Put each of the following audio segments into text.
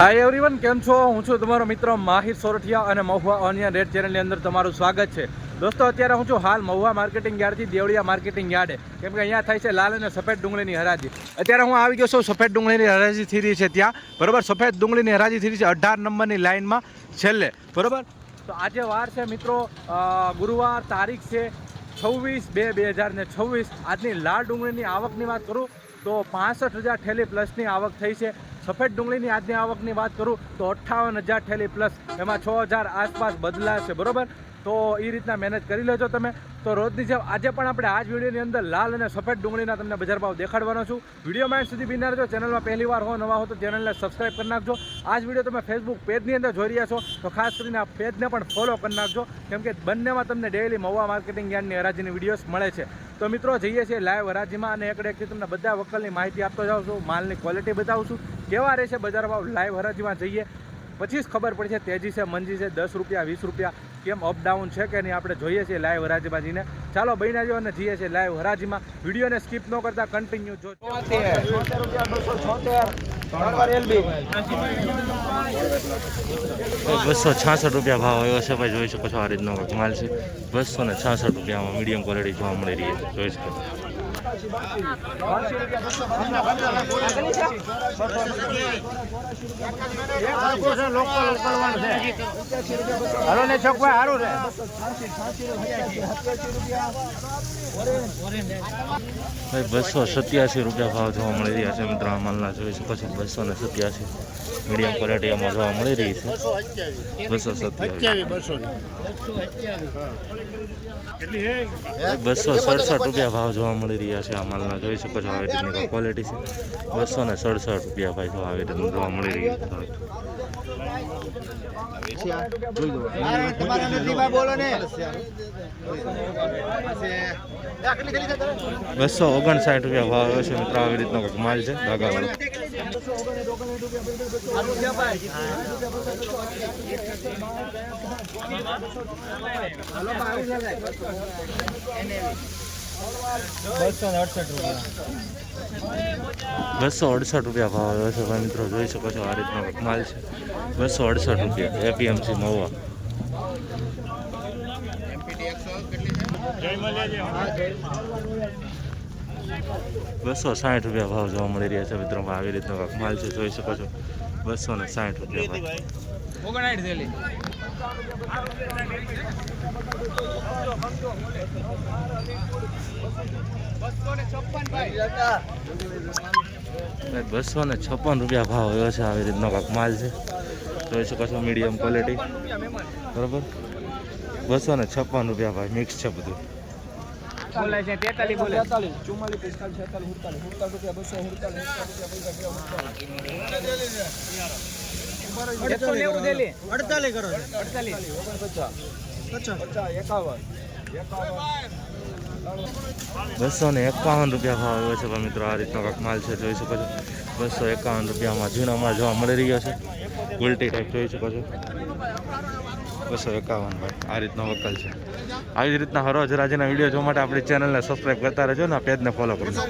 Hi everyone, કેમ છો? હું છું તમારો મિત્ર માહિર સોરઠિયા અને મહુવા ઓનિયન રેડ ચેનલની અંદર તમારું સ્વાગત છે. દોસ્તો, અત્યારે હું છું હાલ મહુવા માર્કેટિંગ યાર્ડથી દેવળિયા માર્કેટિંગ યાર્ડે, કેમ કે અહીંયા થાય છે લાલ અને સફેદ ડુંગળીની હરાજી. અત્યારે હું આવી ગયો છું સફેદ ડુંગળીની હરાજી થઈ રહી છે ત્યાં, બરાબર. સફેદ ડુંગળીની હરાજી થઈ રહી છે 18 નંબરની લાઇનમાં છેલ્લે, બરાબર. તો આજે વાર છે મિત્રો, ગુરુવાર, તારીખ છે 26/2/2026. આજની લાલ ડુંગળીની આવકની વાત કરું તો 65,000 ઠેલી પ્લસની આવક થઈ છે. સફેદ ડુંગળીની આજની આવકની વાત કરું તો 58,000 ઠેલી પ્લસ, એમાં 6,000 આસપાસ બદલાશે, બરાબર. તો એ રીતના મહેનત કરી લેજો તમે. તો રોજની જેમ આજે પણ આપણે આ જ વિડીયોની અંદર લાલ અને સફેદ ડુંગળીના તમને બજાર ભાવ દેખાડવાનો છું. વિડીયોમાં સુધી બિના રહેજો. ચેનલમાં પહેલી વાર હો, નવા હો તો ચેનલને સબસ્ક્રાઈબ કરી નાખજો. આ જ વિડીયો તમે ફેસબુક પેજની અંદર જોઈ રહ્યા છો તો ખાસ કરીને આ પેજને પણ ફોલો કરી નાખજો, કેમ કે બંનેમાં તમને ડેઇલી મહુવા માર્કેટિંગ યાર્ડની હરાજીની વિડીયોઝ મળે છે. તો મિત્રો, જઈએ છીએ લાઈવ હરાજીમાં અને એકથી તમને બધા વકલની માહિતી આપતો જાઉં છું, માલની ક્વોલિટી બતાવું છું, કેવા રહેશે બજાર ભાવ. લાઈવ હરાજીમાં જઈએ પછી જ ખબર પડશે તેજી છે, મંજી છે, 10 રૂપિયા 20 રૂપિયા કેમ અપડાઉન છે કે નહીં. આપણે જોઈએ છીએ લાઈવ હરાજીમાં જઈને. ચાલો બહીના જો અને જઈએ છીએ લાઈવ હરાજીમાં. વિડીયોને સ્કીપ ન કરતા કન્ટિન્યુ જો. 266 રૂપિયા ભાવ આવ્યો છે ભાઈ, જોઈ શકો છો. આ રીતનો માલ છે. 266 રૂપિયામાં મીડિયમ ક્વોલિટી જોવા મળી રહી છે, જોઈ શકો. હાલો ને છોકરા, હારું રે. 287 રૂપિયા ભાવ જોવા મળી રહ્યા છે મિત્રો. આ માલના જોઈ શકો છો. 287 મીડિયમ ક્વોલિટીમાં જોવા મળી રહી છે. 267 રૂપિયા ભાવ જોવા મળી રહ્યા છે આ માલના, જોઈ શકો છો. આવી રીતની ક્વોલિટી છે. 267 રૂપિયા ભાઈ જો આવી રીતનું જોવા મળી રહ્યું છે. 259 રૂપિયા ભાવ આવ્યો છે મિત્રો. આવી રીતનો માલ છે ધાગાવાળો. 268 રૂપિયા ભાવ આવ્યો છે ભાઈ મિત્રો, જોઈ શકો છો. આ રીતનો માલ છે. 268 રૂપિયા એપીએમસી મહુવા. 260 રૂપિયા ભાવ જોવા મળી રહ્યા છે મિત્રો. આવી રીતનો માલ છે, જોઈ શકો છો. 260 રૂપિયા ભાઈ. 256 રૂપિયા ભાવ આવ્યો છે. આવી રીતનો માલ છે, જોઈ શકો છો. મીડિયમ ક્વોલિટી, બરાબર. 256 રૂપિયા ભાઈ. મિક્સ છે બધું. બોલાય છે 43 બોલે 44 44 45 46 48 કરો 48 251 રૂપિયા ભાવ આવ્યો છે મિત્રો. આ રીતનો માલ છે, જોઈ શકો છો. 251 રૂપિયામાં ઝીણો માલ જોવા મળી રહ્યો છે. ઉલટી ટાઈપ જોઈ શકો છો. 251 ભાઈ. આ રીતનો વકલ છે. આવી જ રીતના હરોજ રાજીના વિડીયો જોવા માટે આપણી ચેનલને સબસ્ક્રાઈબ કરતા રહેજો ને પેજને ફોલો કરજો.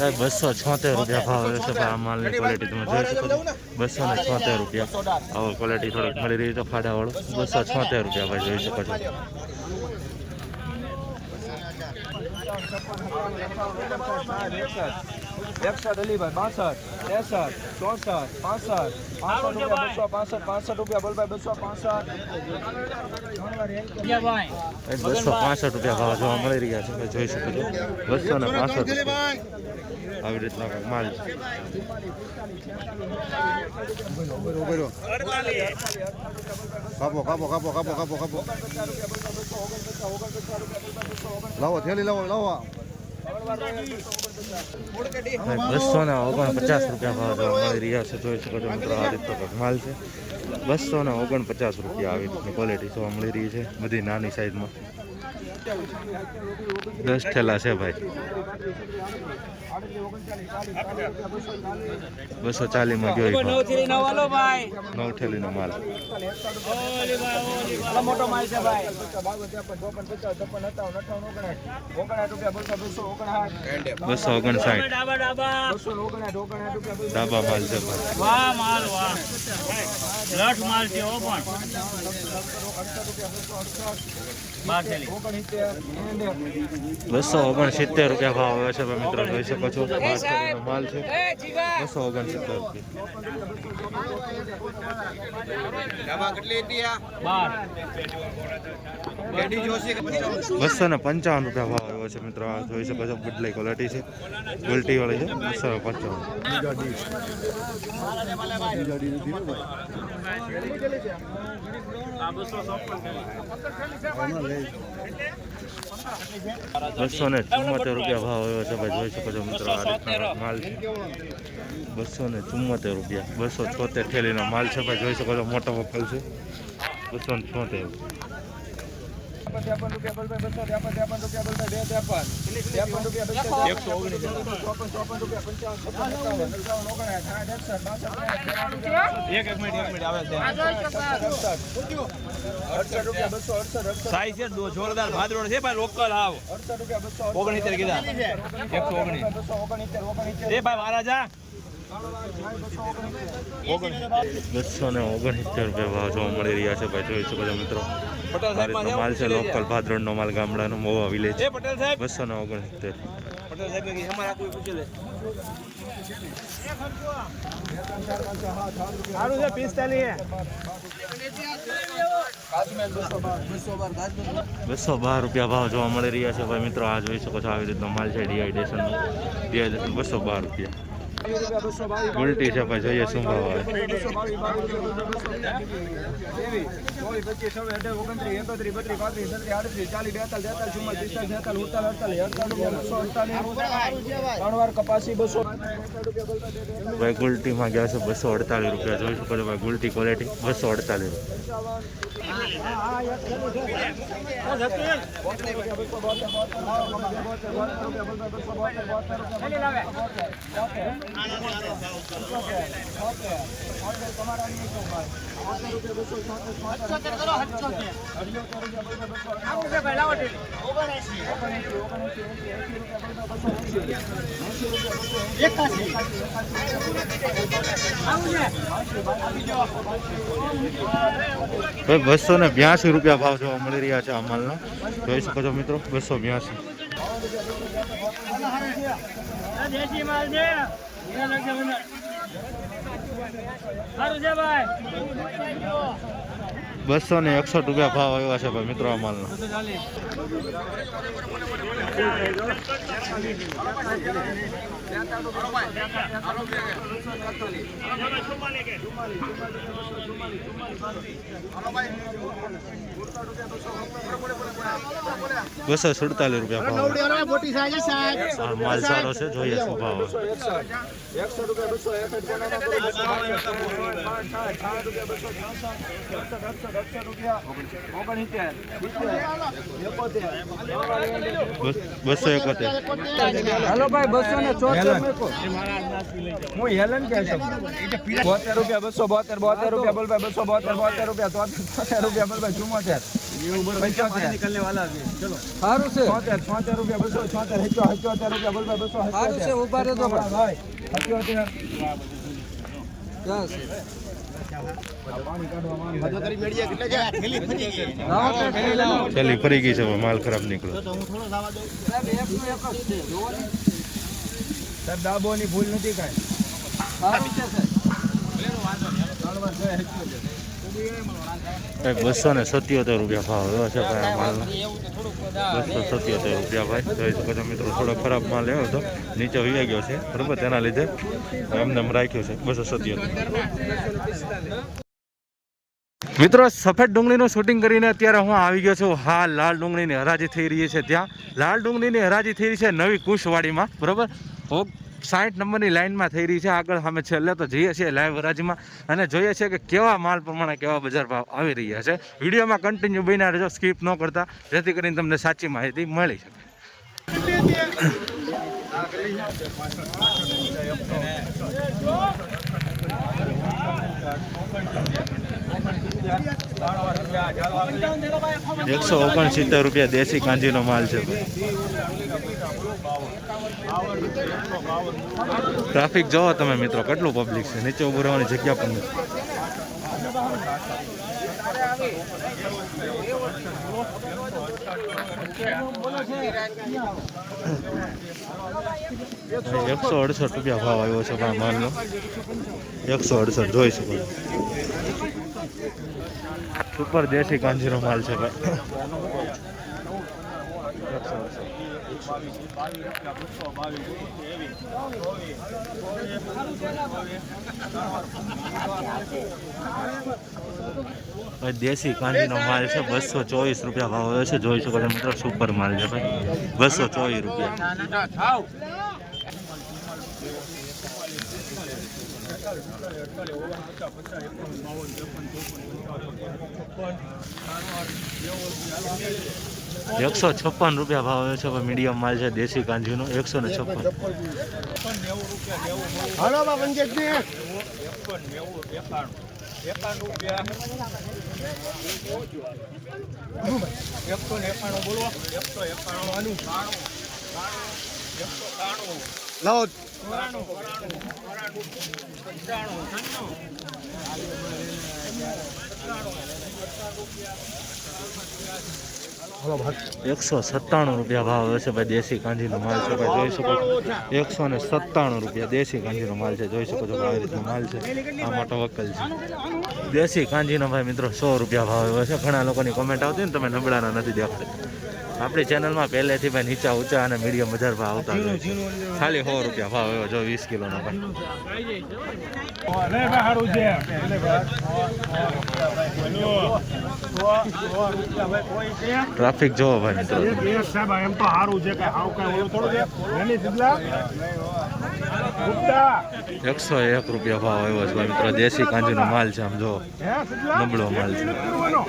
276 રૂપિયા ભાવ છે ભાઈ. આ માલની ક્વોલિટી તમે જોઈ શકો છો. 276 રૂપિયા. આવો ક્વોલિટી થોડીક મળી રહી છે ફાડાવાળો. 276 રૂપિયા ભાઈ, જોઈ શકો છો. 61 અલીભાઈ 62 63 64 65 65 રૂપિયા 265 બોલ ભાઈ 265 રૂપિયા ભાવ જોવા મળી રહ્યા છે, જોઈ શકો છો. 265 આવી રીતના માલ છે. લાવો થેલી લાવો 249 રૂપિયા ભાવ જોવા મળી રહ્યા છે, જોઈ શકો છો મિત્રો. આ રીતનો માલ છે. 249 રૂપિયા આવી રીતની ક્વોલિટી જોવા મળી રહી છે, બધી નાની સાઈઝમાં. 10 ઠેલા છે ભાઈ 240 માં ગયો ભાઈ 9 ઠેલીનો માલ મોટો માલ છે ભાઈ 259 ડાબા માલ છે ભાઈ વાહ માલ વાહ લઠ માલ છે ઓ પણ 269 રૂપિયા ભાવ આવે છે ભાઈ મિત્રો જોઈ શકો છો 12 ઠેલીનો માલ છે 269 રૂપિયા 255 રૂપિયા ભાવ આવ્યો છે મિત્રો આ જોઈ શકો છો બદલાઈ ક્વોલિટી છે ગોલ્ટી વાળી છે 254 રૂપિયા ભાવ આવ્યો છે ભાઈ જોઈ શકો છો મિત્રો આ રીતના માલ છે 274 રૂપિયા 276 ઠેલીનો માલ છે ભાઈ જોઈ શકો છો મોટો વકલ છે 276 સાઈઝ છે જોરદાર ભાદરોડ છે ભાઈ લોકલ આવ 69 કીધા 119 એ ભાઈ મહારાજા 269 રૂપિયા ભાવ જોવા મળી રહ્યા છે ભાઈ જોઈ શકો છો મિત્રો આ રીતનો માલ છે લોકલ ભાદરણનો માલ ગામડાનો મોવા વિલેજ 269 પટેલ સાહેબ ને અમાર આખું પૂછી લે સારું છે 45 212 રૂપિયા ભાવ જોવા મળી રહ્યા છે ભાઈ મિત્રો આ જોઈ શકો છો આવી રીતનો માલ છે ડિહાઇડ્રેશન 212 રૂપિયા ઉલટી છે ભાઈ જોઈએ શું ભાવ આવે 3 કપાસી 200 ભાઈ ગુલટીમાં ગયા છે 248 રૂપિયા જોઈ શકો છો ભાઈ ગુલટી ક્વોલિટી 248 282 રૂપિયા ભાવ જોવા મળી રહ્યા છે આ માલના જોઈ શકો છો મિત્રો 282 દેશી માલ છે સારું છે ભાઈ 261 રૂપિયા ભાવ આવ્યા છે ભાઈ મિત્રો આ માલના ₹247 રૂપિયા ભાવ આ માલ સારો છે જોઈએ શું ભાવ આવે. 271 હાલો ભાઈ 274 હું હેલન કે છે 72 રૂપિયા 272 રૂપિયા બોલ ભાઈ 272 રૂપિયા 73 રૂપિયા બોલ ભાઈ 74 निकलने वाला अभी चलो सारू से 74 રૂપિયા 274 રૂપિયા બોલ ભાઈ 277 સારું છે ઉભા રહેજો ભાઈ 77 છેલ્લી ફરી ગઈ છે માલ ખરાબ નીકળ્યો સાહેબ દાબોની ભૂલ નથી કાંઈ સારું છે સાહેબ 277 રૂપિયા ભાવ આવ્યો છે ભાઈ આ માલનો 277 રૂપિયા ભાઈ જોઈ શકો છો મિત્રો થોડો ખરાબ માલ આવ્યો હતો નીચે વહી ગયો છે બરાબર તેના લીધે એમને રાખ્યો છે 277 મિત્રો સફેદ ડુંગળીનું શૂટિંગ કરીને અત્યારે હું આવી ગયો છું હા લાલ ડુંગળીની હરાજી થઈ રહી છે ત્યાં લાલ ડુંગળીની હરાજી થઈ રહી છે નવી કુશવાડીમાં બરાબર 60 નંબરની લાઇનમાં થઈ રહી છે આગળ સામે છેલ્લે તો જઈએ છીએ લાઈવ હરાજીમાં અને જોઈએ છીએ કે કેવા માલ પ્રમાણે કેવા બજાર ભાવ આવી રહ્યા છે. વિડીયોમાં કન્ટિન્યુ બન્યા રહેજો, સ્કીપ ન કરતા, જેથી કરીને તમને સાચી માહિતી મળી શકે. 169 રૂપિયા દેશી કાંજીનો માલ છે. ટ્રાફિક જોવો તમે મિત્રો, કેટલું પબ્લિક છે, નીચે ઉભું રહેવાની જગ્યા પણ નથી. 168 રૂપિયા ભાવ આવ્યો છે ભાઈ માલનો. 168 જોઈ શકો. સુપર દેશી કાંજીનો માલ છે ભાઈ. 168 દેશી કાંજીનો માલ છે. 224 રૂપિયા ભાવ આવ્યો છે, જોઈ શકો છો મિત્રો. સુપર માલ છે ભાઈ. 224 રૂપિયા. ₹156 ભાવ આવ્યો છે. મીડિયમ માલ છે દેશી કાંજીનો. 156. ₹197 ભાવ આવે છે ભાઈ. દેશી કાંજીનો માલ છે ભાઈ, જોઈ શકો છો. 197 રૂપિયા દેશી કાંજીનો માલ છે, જોઈ શકો છો. આવી રીતનો માલ છે. આ મોટો વકલ છે દેશી કાંજીનો ભાઈ મિત્રો. ₹100 ભાવ આવ્યો છે. ઘણા લોકોની કોમેન્ટ આવતી ને તમે નબળાના નથી દેખાતા. આપણી ચેનલમાં પહેલેથી ભાઈ નીચા ઊંચા અને મીડિયમ બજાર ભાવ આવતા હોય. ખાલી ₹100 ભાવ આવ્યો જો 20 કિલોનો ભાઈ. ટ્રાફિક જોવો ભાઈ મિત્રો. 101 રૂપિયા ભાવ આવ્યો છે ભાઈ મિત્રો. દેશી કાંજીનો માલ છે. આમ જો નબળો માલ છે મિત્રો.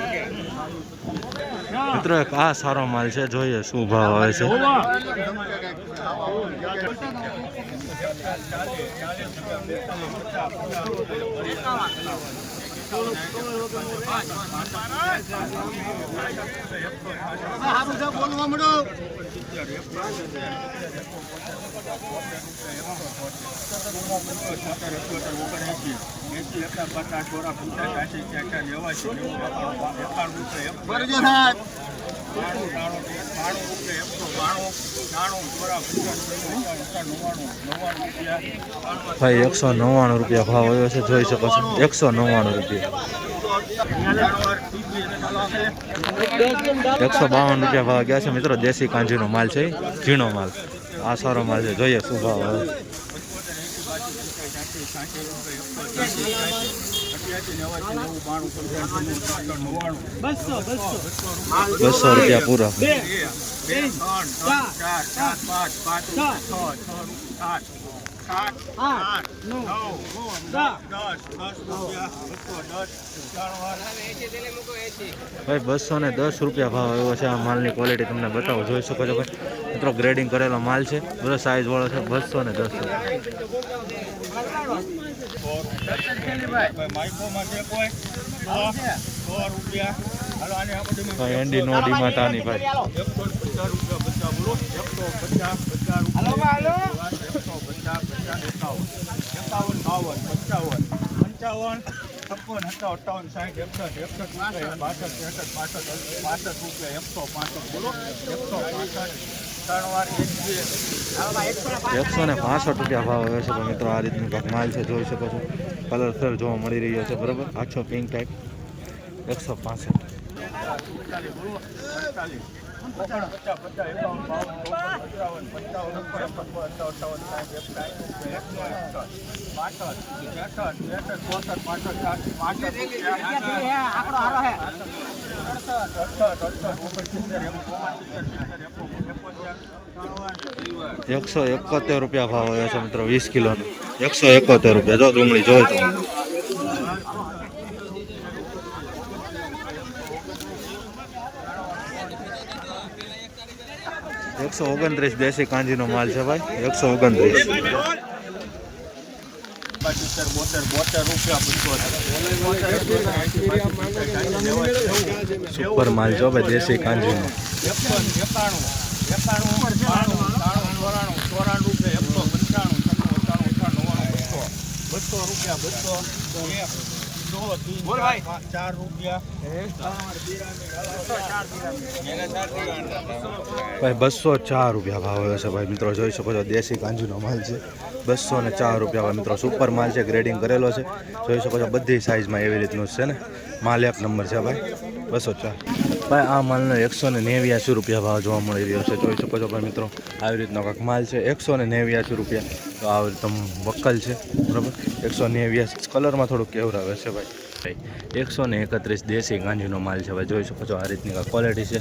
એક આ સારો માલ છે, જોઈએ શું ભાવ આવે છે. ભાઈ 199 રૂપિયા ભાવ આવ્યો છે, જોઈ શકો છો. 199 રૂપિયા. 152 રૂપિયા ભાવ ગયા છે મિત્રો. દેશી કાંજીનો માલ છે, ઝીણો માલ. આ સારો માલ છે, જોઈએ શું ભાવ આવે. 200 રૂપિયા પૂરા. 210 રૂપિયા ભાવ આવ્યો છે. આ માલની ક્વોલિટી તમને બતાવો, જોઈ શકો છો ભાઈ મિત્રો. ગ્રેડિંગ કરેલો માલ છે, બધો સાઈઝ વાળો છે. 210. એન્ડી નો ડીમાટ આની ભાઈ. 165 રૂપિયા ભાવ આવે છે મિત્રો. આ રીતનું કાંઈક માલ છે, જોઈ શકો છો. કલર જોવા મળી રહ્યો છે બરોબર. આછો પિંક ટાઈપ. 165. 171 રૂપિયા ભાવ આવ્યો છે મિત્રો 20 કિલોનો. 171 રૂપિયા. જો ડુંગળી જોઈ તો 129 દેશી કાંજીનો માલ છે ભાઈ. 129. સુપર માલ જો ભાઈ દેશી કાંજીનો. ભાઈ 204 રૂપિયા ભાવ આવ્યો છે ભાઈ મિત્રો. જોઈ શકો છો દેશી કાંજીનો માલ છે. 204 રૂપિયા ભાઈ મિત્રો. સુપર માલ છે, ગ્રેડિંગ કરેલો છે. જોઈ શકો છો બધી સાઇઝમાં એવી રીતનું છે ને. માલ એક નંબર છે ભાઈ. 204 ભાઈ. આ માલનો 189 રૂપિયા ભાવ જોવા મળી રહ્યો છે. જોઈ શકો છો ભાઈ મિત્રો આવી રીતનો કાંઈક માલ છે. 189 રૂપિયા. તો આવી રીતનો વક્કલ છે બરાબર. 189 કલરમાં થોડુંક કેવરાવે છે ભાઈ. 131 દેશી ગાંજીનો માલ છે ભાઈ. જોઈ શકો છો આ રીતની ક્વોલિટી છે.